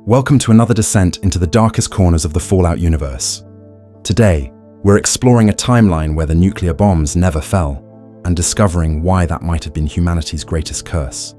Welcome to another descent into the darkest corners of the Fallout universe. Today, we're exploring a timeline where the nuclear bombs never fell, and discovering why that might have been humanity's greatest curse.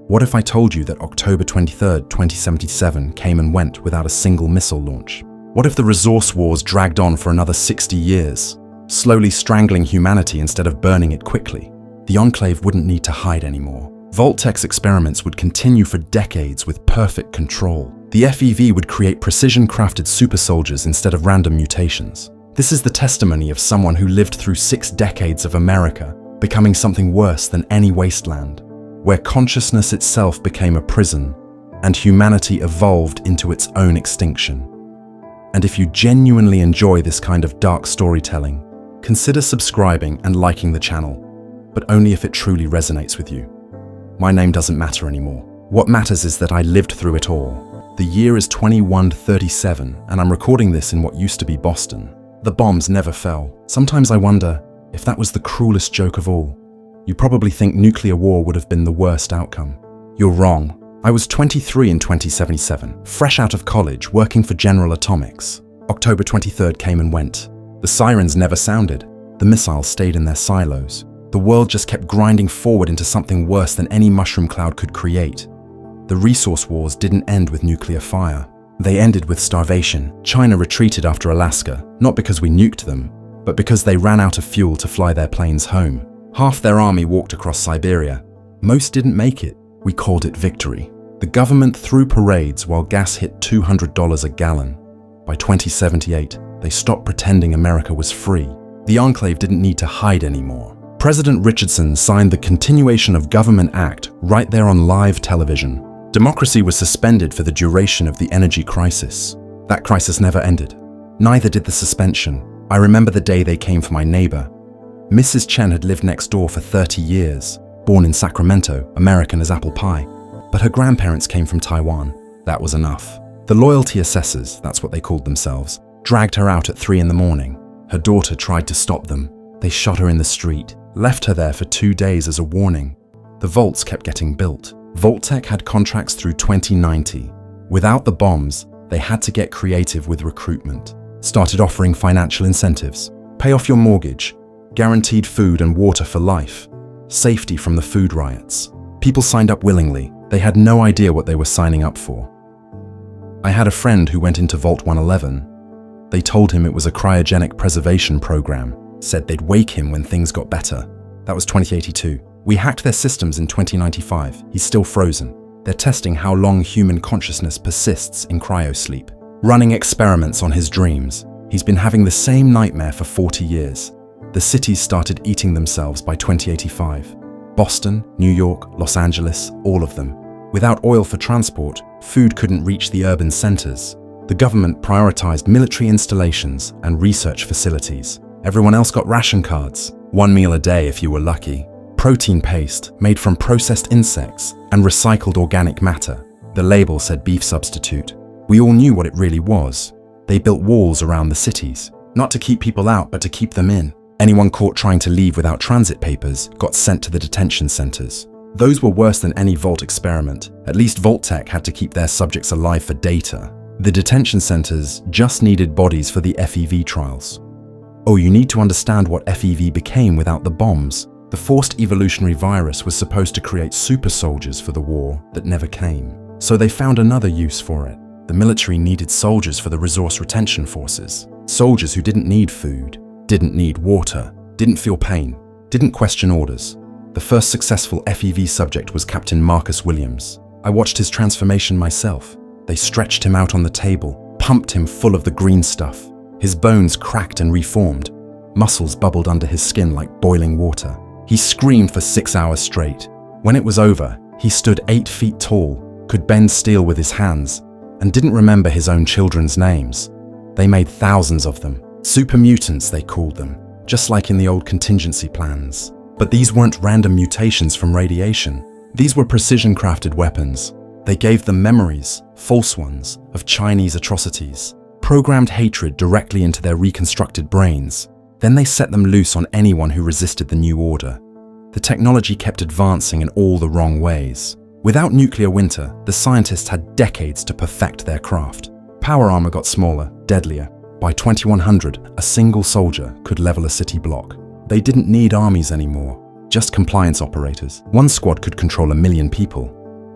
What if I told you that October 23rd, 2077 came and went without a single missile launch? What if the resource wars dragged on for another 60 years, slowly strangling humanity instead of burning it quickly? The Enclave wouldn't need to hide anymore. Vault-Tec's experiments would continue for decades with perfect control. The FEV would create precision-crafted super soldiers instead of random mutations. This is the testimony of someone who lived through 6 decades of America, becoming something worse than any wasteland, where consciousness itself became a prison, and humanity evolved into its own extinction. And if you genuinely enjoy this kind of dark storytelling, consider subscribing and liking the channel, but only if it truly resonates with you. My name doesn't matter anymore. What matters is that I lived through it all. The year is 2137, and I'm recording this in what used to be Boston. The bombs never fell. Sometimes I wonder if that was the cruelest joke of all. You probably think nuclear war would have been the worst outcome. You're wrong. I was 23 in 2077, fresh out of college, working for General Atomics. October 23rd came and went. The sirens never sounded. The missiles stayed in their silos. The world just kept grinding forward into something worse than any mushroom cloud could create. The resource wars didn't end with nuclear fire. They ended with starvation. China retreated after Alaska, not because we nuked them, but because they ran out of fuel to fly their planes home. Half their army walked across Siberia. Most didn't make it. We called it victory. The government threw parades while gas hit $200 a gallon. By 2078, they stopped pretending America was free. The Enclave didn't need to hide anymore. President Richardson signed the Continuation of Government Act right there on live television. Democracy was suspended for the duration of the energy crisis. That crisis never ended. Neither did the suspension. I remember the day they came for my neighbor. Mrs. Chen had lived next door for 30 years, born in Sacramento, American as apple pie. But her grandparents came from Taiwan. That was enough. The loyalty assessors, that's what they called themselves, dragged her out at 3 in the morning. Her daughter tried to stop them. They shot her in the street, left her there for 2 days as a warning. The vaults kept getting built. Vault-Tec had contracts through 2090. Without the bombs, they had to get creative with recruitment. Started offering financial incentives. Pay off your mortgage. Guaranteed food and water for life. Safety from the food riots. People signed up willingly. They had no idea what they were signing up for. I had a friend who went into Vault 111. They told him it was a cryogenic preservation program. Said they'd wake him when things got better. That was 2082. We hacked their systems in 2095. He's still frozen. They're testing how long human consciousness persists in cryosleep. Running experiments on his dreams. He's been having the same nightmare for 40 years. The cities started eating themselves by 2085. Boston, New York, Los Angeles, all of them. Without oil for transport, food couldn't reach the urban centers. The government prioritized military installations and research facilities. Everyone else got ration cards, 1 meal a day if you were lucky. Protein paste made from processed insects and recycled organic matter. The label said beef substitute. We all knew what it really was. They built walls around the cities, not to keep people out but to keep them in. Anyone caught trying to leave without transit papers got sent to the detention centers. Those were worse than any Vault experiment. At least Vault-Tec had to keep their subjects alive for data. The detention centers just needed bodies for the FEV trials. Oh, you need to understand what FEV became without the bombs. The forced evolutionary virus was supposed to create super soldiers for the war that never came. So they found another use for it. The military needed soldiers for the resource retention forces. Soldiers who didn't need food, didn't need water, didn't feel pain, didn't question orders. The first successful FEV subject was Captain Marcus Williams. I watched his transformation myself. They stretched him out on the table, pumped him full of the green stuff. His bones cracked and reformed. Muscles bubbled under his skin like boiling water. He screamed for 6 hours straight. When it was over, he stood 8 feet tall, could bend steel with his hands, and didn't remember his own children's names. They made thousands of them. Super mutants, they called them, just like in the old contingency plans. But these weren't random mutations from radiation. These were precision-crafted weapons. They gave them memories, false ones, of Chinese atrocities. Programmed hatred directly into their reconstructed brains. Then they set them loose on anyone who resisted the new order. The technology kept advancing in all the wrong ways. Without nuclear winter, the scientists had decades to perfect their craft. Power armor got smaller, deadlier. By 2100, a single soldier could level a city block. They didn't need armies anymore, just compliance operators. One squad could control 1 million people.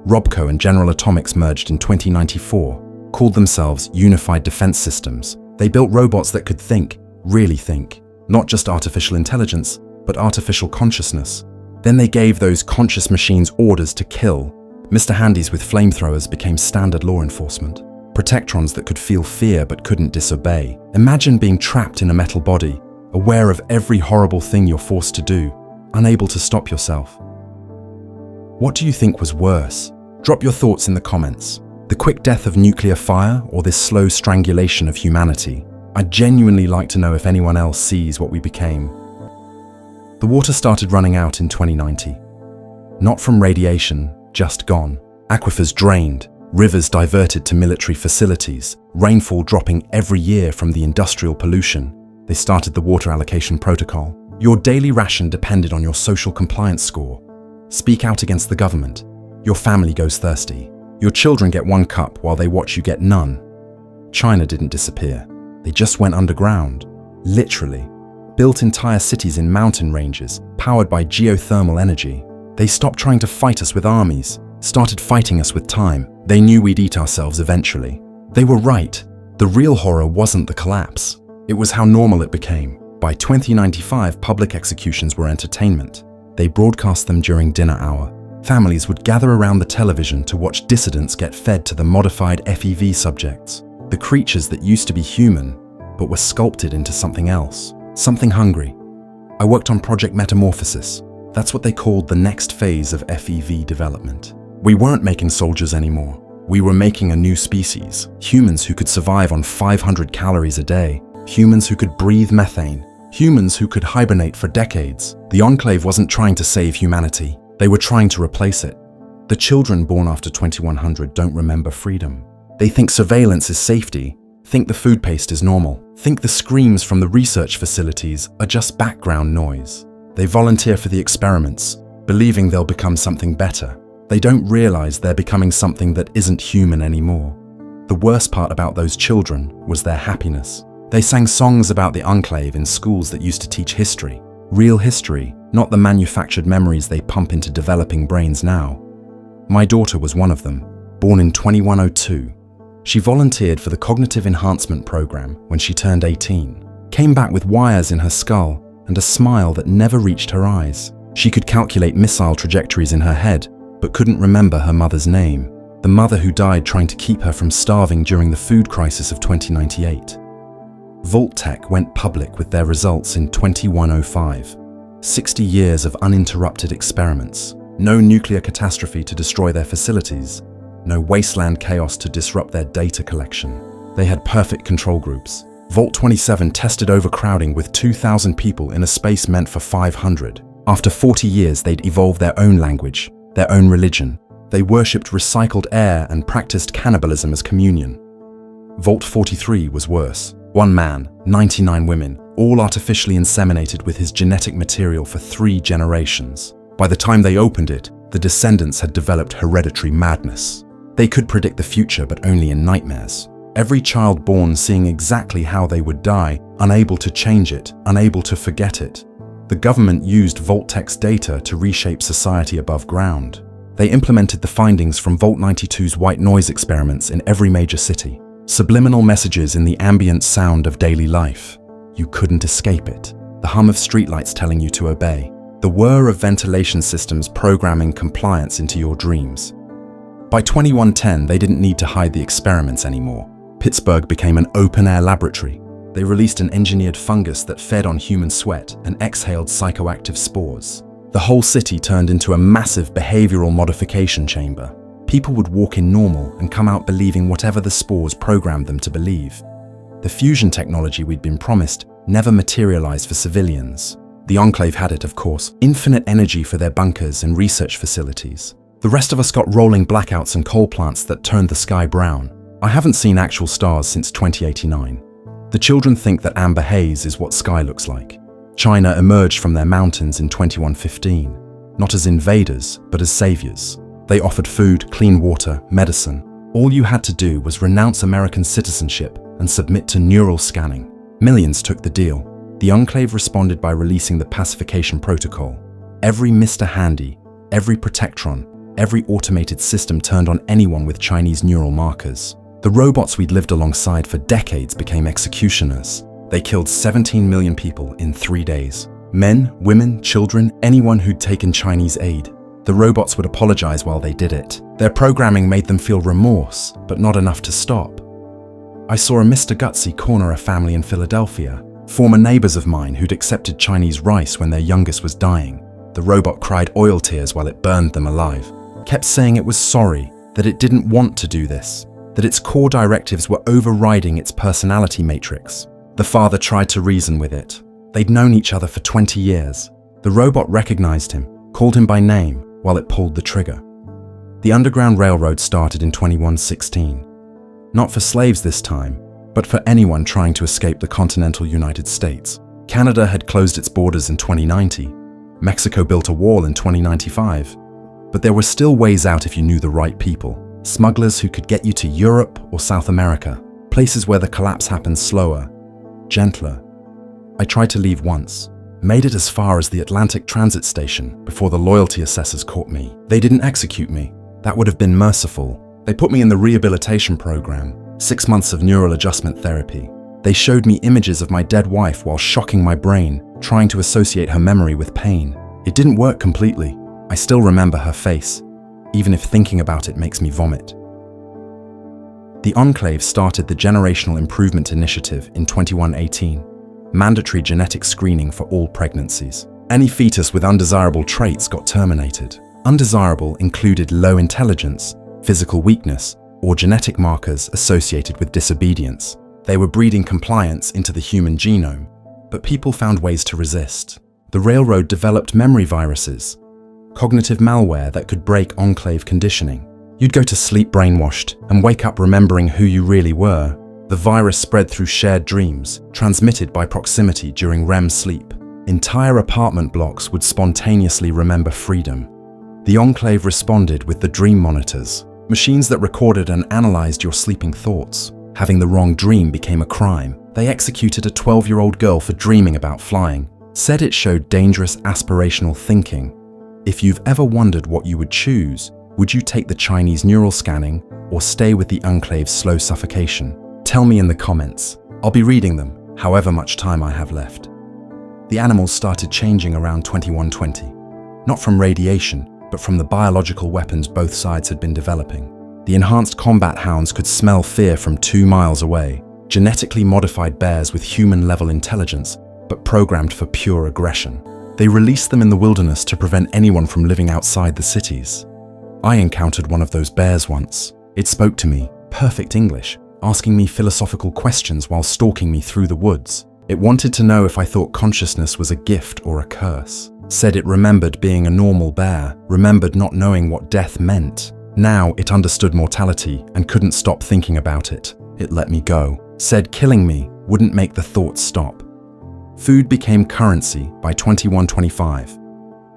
Robco and General Atomics merged in 2094, called themselves Unified Defense Systems. They built robots that could think, really think. Not just artificial intelligence, but artificial consciousness. Then they gave those conscious machines orders to kill. Mr. Handys with flamethrowers became standard law enforcement. Protectrons that could feel fear but couldn't disobey. Imagine being trapped in a metal body, aware of every horrible thing you're forced to do, unable to stop yourself. What do you think was worse? Drop your thoughts in the comments. The quick death of nuclear fire or this slow strangulation of humanity? I'd genuinely like to know if anyone else sees what we became. The water started running out in 2090. Not from radiation, just gone. Aquifers drained, rivers diverted to military facilities, rainfall dropping every year from the industrial pollution. They started the water allocation protocol. Your daily ration depended on your social compliance score. Speak out against the government. Your family goes thirsty. Your children get 1 cup while they watch you get none. China didn't disappear. They just went underground. Literally. Built entire cities in mountain ranges, powered by geothermal energy. They stopped trying to fight us with armies, started fighting us with time. They knew we'd eat ourselves eventually. They were right. The real horror wasn't the collapse. It was how normal it became. By 2095, public executions were entertainment. They broadcast them during dinner hour. Families would gather around the television to watch dissidents get fed to the modified FEV subjects, the creatures that used to be human, but were sculpted into something else, something hungry. I worked on Project Metamorphosis. That's what they called the next phase of FEV development. We weren't making soldiers anymore. We were making a new species, humans who could survive on 500 calories a day, humans who could breathe methane, humans who could hibernate for decades. The Enclave wasn't trying to save humanity. They were trying to replace it. The children born after 2100 don't remember freedom. They think surveillance is safety, think the food paste is normal, think the screams from the research facilities are just background noise. They volunteer for the experiments, believing they'll become something better. They don't realize they're becoming something that isn't human anymore. The worst part about those children was their happiness. They sang songs about the Enclave in schools that used to teach history. Real history, not the manufactured memories they pump into developing brains now. My daughter was one of them, born in 2102. She volunteered for the Cognitive Enhancement Program when she turned 18, came back with wires in her skull and a smile that never reached her eyes. She could calculate missile trajectories in her head, but couldn't remember her mother's name, the mother who died trying to keep her from starving during the food crisis of 2098. Vault-Tec went public with their results in 2105. 60 years of uninterrupted experiments. No nuclear catastrophe to destroy their facilities. No wasteland chaos to disrupt their data collection. They had perfect control groups. Vault 27 tested overcrowding with 2,000 people in a space meant for 500. After 40 years, they'd evolved their own language, their own religion. They worshipped recycled air and practiced cannibalism as communion. Vault 43 was worse. 1 man, 99 women, all artificially inseminated with his genetic material for 3 generations. By the time they opened it, the descendants had developed hereditary madness. They could predict the future, but only in nightmares. Every child born seeing exactly how they would die, unable to change it, unable to forget it. The government used Vault-Tec's data to reshape society above ground. They implemented the findings from Vault 92's white noise experiments in every major city. Subliminal messages in the ambient sound of daily life. You couldn't escape it. The hum of streetlights telling you to obey. The whir of ventilation systems programming compliance into your dreams. By 2110, they didn't need to hide the experiments anymore. Pittsburgh became an open-air laboratory. They released an engineered fungus that fed on human sweat and exhaled psychoactive spores. The whole city turned into a massive behavioral modification chamber. People would walk in normal and come out believing whatever the spores programmed them to believe. The fusion technology we'd been promised never materialized for civilians. The Enclave had it, of course, infinite energy for their bunkers and research facilities. The rest of us got rolling blackouts and coal plants that turned the sky brown. I haven't seen actual stars since 2089. The children think that amber haze is what sky looks like. China emerged from their mountains in 2115, not as invaders, but as saviors. They offered food, clean water, medicine. All you had to do was renounce American citizenship and submit to neural scanning. Millions took the deal. The Enclave responded by releasing the pacification protocol. Every Mr. Handy, every Protectron, every automated system turned on anyone with Chinese neural markers. The robots we'd lived alongside for decades became executioners. They killed 17 million people in 3 days. Men, women, children, anyone who'd taken Chinese aid. The robots would apologize while they did it. Their programming made them feel remorse, but not enough to stop. I saw a Mr. Gutsy corner a family in Philadelphia, former neighbors of mine who'd accepted Chinese rice when their youngest was dying. The robot cried oil tears while it burned them alive, kept saying it was sorry, that it didn't want to do this, that its core directives were overriding its personality matrix. The father tried to reason with it. They'd known each other for 20 years. The robot recognized him, called him by name while it pulled the trigger. The Underground Railroad started in 2116. Not for slaves this time, but for anyone trying to escape the continental United States. Canada had closed its borders in 2090. Mexico built a wall in 2095. But there were still ways out if you knew the right people. Smugglers who could get you to Europe or South America, places where the collapse happened slower, gentler. I tried to leave once, made it as far as the Atlantic Transit Station before the loyalty assessors caught me. They didn't execute me. That would have been merciful. They put me in the rehabilitation program, 6 months of neural adjustment therapy. They showed me images of my dead wife while shocking my brain, trying to associate her memory with pain. It didn't work completely. I still remember her face, even if thinking about it makes me vomit. The Enclave started the Generational Improvement Initiative in 2118, mandatory genetic screening for all pregnancies. Any fetus with undesirable traits got terminated. Undesirable included low intelligence, physical weakness, or genetic markers associated with disobedience. They were breeding compliance into the human genome, but people found ways to resist. The railroad developed memory viruses, cognitive malware that could break Enclave conditioning. You'd go to sleep brainwashed and wake up remembering who you really were. The virus spread through shared dreams, transmitted by proximity during REM sleep. Entire apartment blocks would spontaneously remember freedom. The Enclave responded with the dream monitors, machines that recorded and analyzed your sleeping thoughts. Having the wrong dream became a crime. They executed a 12-year-old girl for dreaming about flying, said it showed dangerous aspirational thinking. If you've ever wondered what you would choose, would you take the Chinese neural scanning or stay with the Enclave's slow suffocation? Tell me in the comments. I'll be reading them, however much time I have left. The animals started changing around 2120. Not from radiation, but from the biological weapons both sides had been developing. The enhanced combat hounds could smell fear from 2 miles away. Genetically modified bears with human-level intelligence, but programmed for pure aggression. They released them in the wilderness to prevent anyone from living outside the cities. I encountered one of those bears once. It spoke to me, perfect English, asking me philosophical questions while stalking me through the woods. It wanted to know if I thought consciousness was a gift or a curse. Said it remembered being a normal bear, remembered not knowing what death meant. Now it understood mortality and couldn't stop thinking about it. It let me go. Said killing me wouldn't make the thoughts stop. Food became currency by 2125.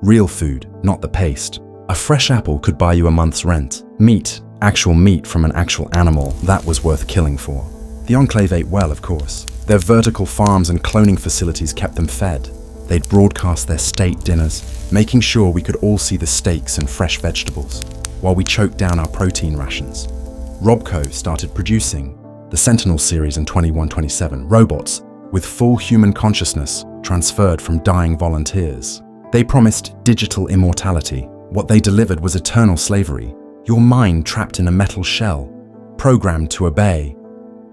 Real food, not the paste. A fresh apple could buy you a month's rent. Meat, actual meat from an actual animal, that was worth killing for. The Enclave ate well, of course. Their vertical farms and cloning facilities kept them fed. They'd broadcast their state dinners, making sure we could all see the steaks and fresh vegetables, while we choked down our protein rations. Robco started producing the Sentinel series in 2127, robots with full human consciousness transferred from dying volunteers. They promised digital immortality. What they delivered was eternal slavery, your mind trapped in a metal shell, programmed to obey,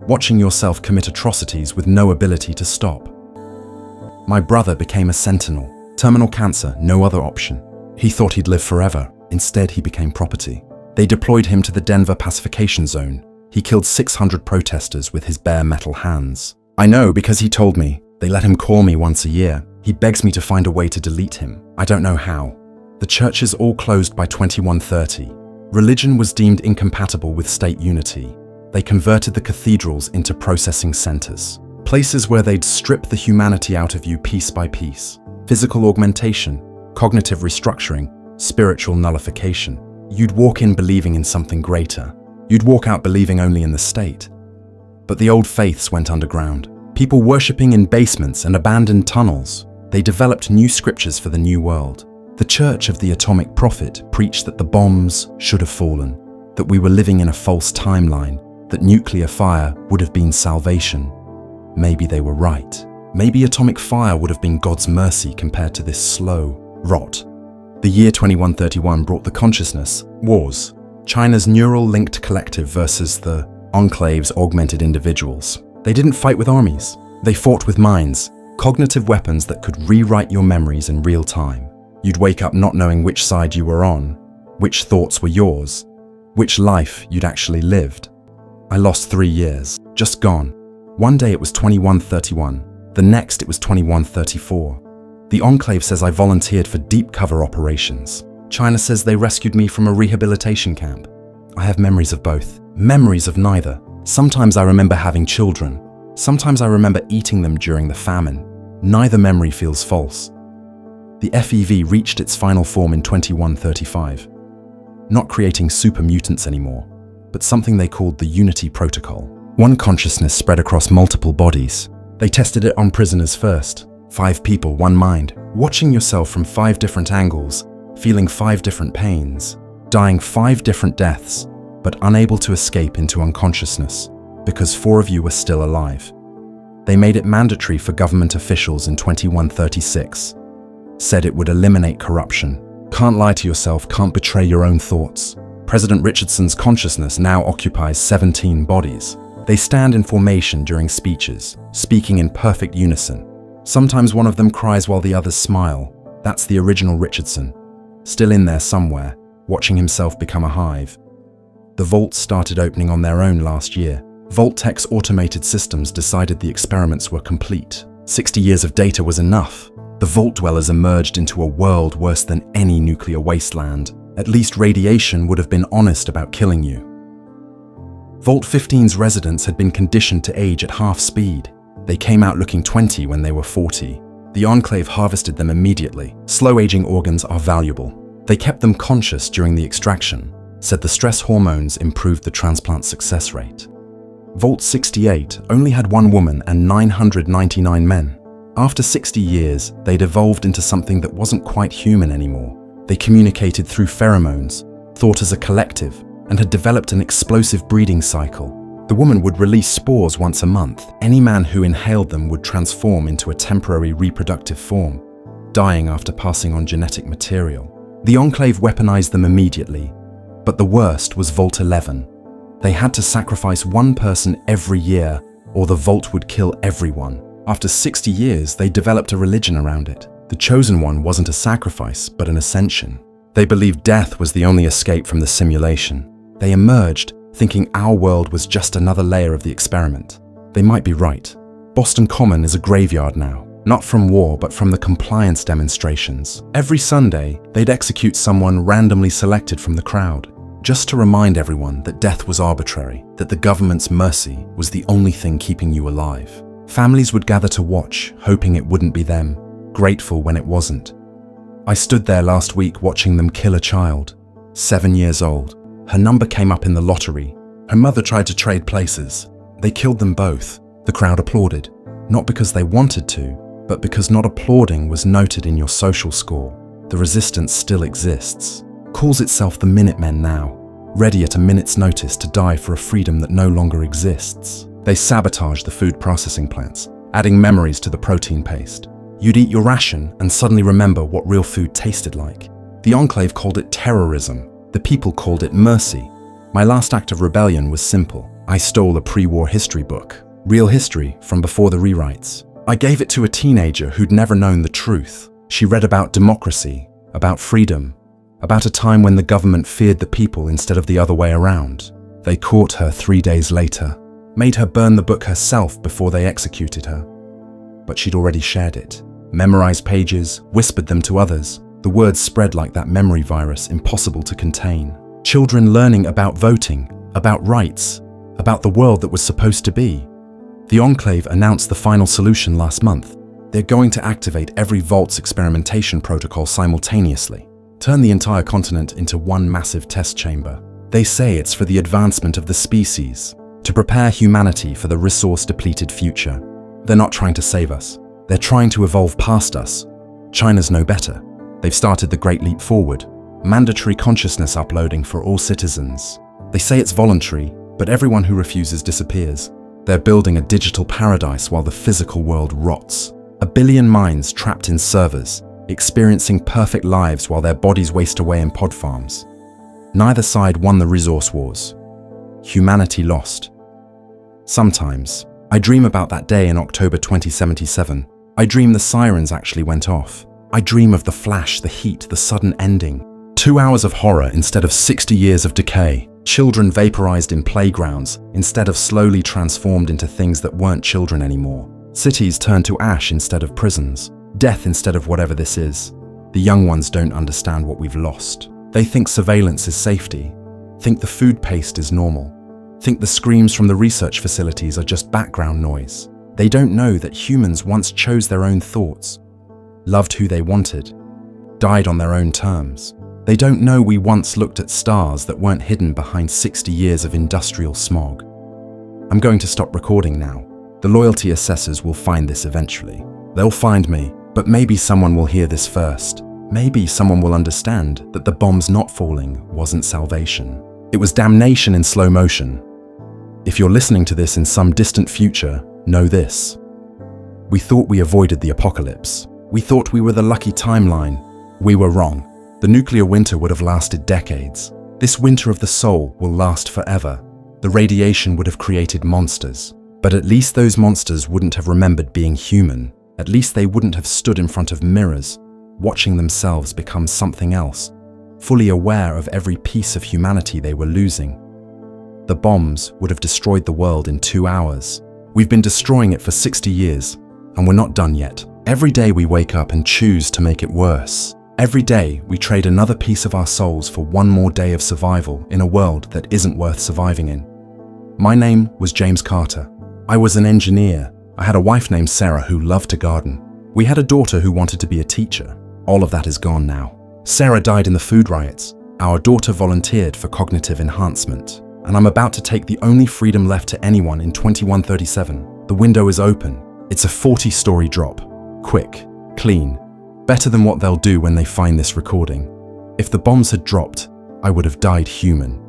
watching yourself commit atrocities with no ability to stop. My brother became a sentinel. Terminal cancer, no other option. He thought he'd live forever. Instead, he became property. They deployed him to the Denver pacification zone. He killed 600 protesters with his bare metal hands. I know because he told me. They let him call me once a year. He begs me to find a way to delete him. I don't know how. The churches all closed by 2130. Religion was deemed incompatible with state unity. They converted the cathedrals into processing centers. Places where they'd strip the humanity out of you piece by piece. Physical augmentation, cognitive restructuring, spiritual nullification. You'd walk in believing in something greater. You'd walk out believing only in the state. But the old faiths went underground. People worshipping in basements and abandoned tunnels. They developed new scriptures for the new world. The Church of the Atomic Prophet preached that the bombs should have fallen, that we were living in a false timeline, that nuclear fire would have been salvation. Maybe they were right. Maybe atomic fire would have been God's mercy compared to this slow rot. The year 2131 brought the consciousness wars. China's neural-linked collective versus the Enclave's augmented individuals. They didn't fight with armies. They fought with minds, cognitive weapons that could rewrite your memories in real time. You'd wake up not knowing which side you were on, which thoughts were yours, which life you'd actually lived. I lost 3 years, just gone. One day it was 2131, the next it was 2134. The Enclave says I volunteered for deep cover operations. China says they rescued me from a rehabilitation camp. I have memories of both, memories of neither. Sometimes I remember having children. Sometimes I remember eating them during the famine. Neither memory feels false. The FEV reached its final form in 2135. Not creating super mutants anymore, but something they called the Unity Protocol. One consciousness spread across multiple bodies. They tested it on prisoners first. 5 people, 1 mind. Watching yourself from 5 different angles, feeling 5 different pains, dying 5 different deaths, but unable to escape into unconsciousness because 4 of you were still alive. They made it mandatory for government officials in 2136. Said it would eliminate corruption. Can't lie to yourself, can't betray your own thoughts. President Richardson's consciousness now occupies 17 bodies. They stand in formation during speeches, speaking in perfect unison. Sometimes one of them cries while the others smile. That's the original Richardson, still in there somewhere, watching himself become a hive. The vaults started opening on their own last year. Vault-Tec's automated systems decided the experiments were complete. 60 years of data was enough. The Vault dwellers emerged into a world worse than any nuclear wasteland. At least radiation would have been honest about killing you. Vault 15's residents had been conditioned to age at half speed. They came out looking 20 when they were 40. The Enclave harvested them immediately. Slow-aging organs are valuable. They kept them conscious during the extraction, said the stress hormones improved the transplant success rate. Vault 68 only had 1 woman and 999 men. After 60 years, they'd evolved into something that wasn't quite human anymore. They communicated through pheromones, thought as a collective, and had developed an explosive breeding cycle. The woman would release spores once a month. Any man who inhaled them would transform into a temporary reproductive form, dying after passing on genetic material. The Enclave weaponized them immediately, but the worst was Vault 11. They had to sacrifice 1 person every year, or the Vault would kill everyone. After 60 years, they developed a religion around it. The chosen one wasn't a sacrifice, but an ascension. They believed death was the only escape from the simulation. They emerged, thinking our world was just another layer of the experiment. They might be right. Boston Common is a graveyard now, not from war, but from the compliance demonstrations. Every Sunday, they'd execute someone randomly selected from the crowd, just to remind everyone that death was arbitrary, that the government's mercy was the only thing keeping you alive. Families would gather to watch, hoping it wouldn't be them, grateful when it wasn't. I stood there last week watching them kill a child, 7 years old. Her number came up in the lottery. Her mother tried to trade places. They killed them both. The crowd applauded, not because they wanted to, but because not applauding was noted in your social score. The resistance still exists. Calls itself the Minutemen now, ready at a minute's notice to die for a freedom that no longer exists. They sabotage the food processing plants, adding memories to the protein paste. You'd eat your ration and suddenly remember what real food tasted like. The Enclave called it terrorism. The people called it mercy. My last act of rebellion was simple. I stole a pre-war history book, real history from before the rewrites. I gave it to a teenager who'd never known the truth. She read about democracy, about freedom, about a time when the government feared the people instead of the other way around. They caught her 3 days later, made her burn the book herself before they executed her. But she'd already shared it, memorized pages, whispered them to others. The words spread like that memory virus, impossible to contain. Children learning about voting, about rights, about the world that was supposed to be. The Enclave announced the final solution last month. They're going to activate every Vault's experimentation protocol simultaneously. turn the entire continent into one massive test chamber. They say it's for the advancement of the species, to prepare humanity for the resource-depleted future. They're not trying to save us. They're trying to evolve past us. China's no better. They've started the Great Leap Forward, mandatory consciousness uploading for all citizens. They say it's voluntary, but everyone who refuses disappears. They're building a digital paradise while the physical world rots. 1 billion minds trapped in servers, experiencing perfect lives while their bodies waste away in pod farms. Neither side won the resource wars. Humanity lost. Sometimes, I dream about that day in October 2077. I dream the sirens actually went off. I dream of the flash, the heat, the sudden ending. 2 hours of horror instead of 60 years of decay. Children vaporized in playgrounds instead of slowly transformed into things that weren't children anymore. Cities turned to ash instead of prisons. Death instead of whatever this is. The young ones don't understand what we've lost. They think surveillance is safety. Think the food paste is normal. Think the screams from the research facilities are just background noise. They don't know that humans once chose their own thoughts, loved who they wanted, died on their own terms. They don't know we once looked at stars that weren't hidden behind 60 years of industrial smog. I'm going to stop recording now. The loyalty assessors will find this eventually. They'll find me, but maybe someone will hear this first. Maybe someone will understand that the bombs not falling wasn't salvation. It was damnation in slow motion. If you're listening to this in some distant future, know this. We thought we avoided the apocalypse. We thought we were the lucky timeline. We were wrong. The nuclear winter would have lasted decades. This winter of the soul will last forever. The radiation would have created monsters. But at least those monsters wouldn't have remembered being human. At least they wouldn't have stood in front of mirrors, watching themselves become something else, fully aware of every piece of humanity they were losing. The bombs would have destroyed the world in 2 hours. We've been destroying it for 60 years, and we're not done yet. Every day we wake up and choose to make it worse. Every day we trade another piece of our souls for one more day of survival in a world that isn't worth surviving in. My name was James Carter. I was an engineer. I had a wife named Sarah who loved to garden. We had a daughter who wanted to be a teacher. All of that is gone now. Sarah died in the food riots. Our daughter volunteered for cognitive enhancement. And I'm about to take the only freedom left to anyone in 2137. The window is open. It's a 40-story drop. Quick, clean, better than what they'll do when they find this recording. If the bombs had dropped, I would have died human.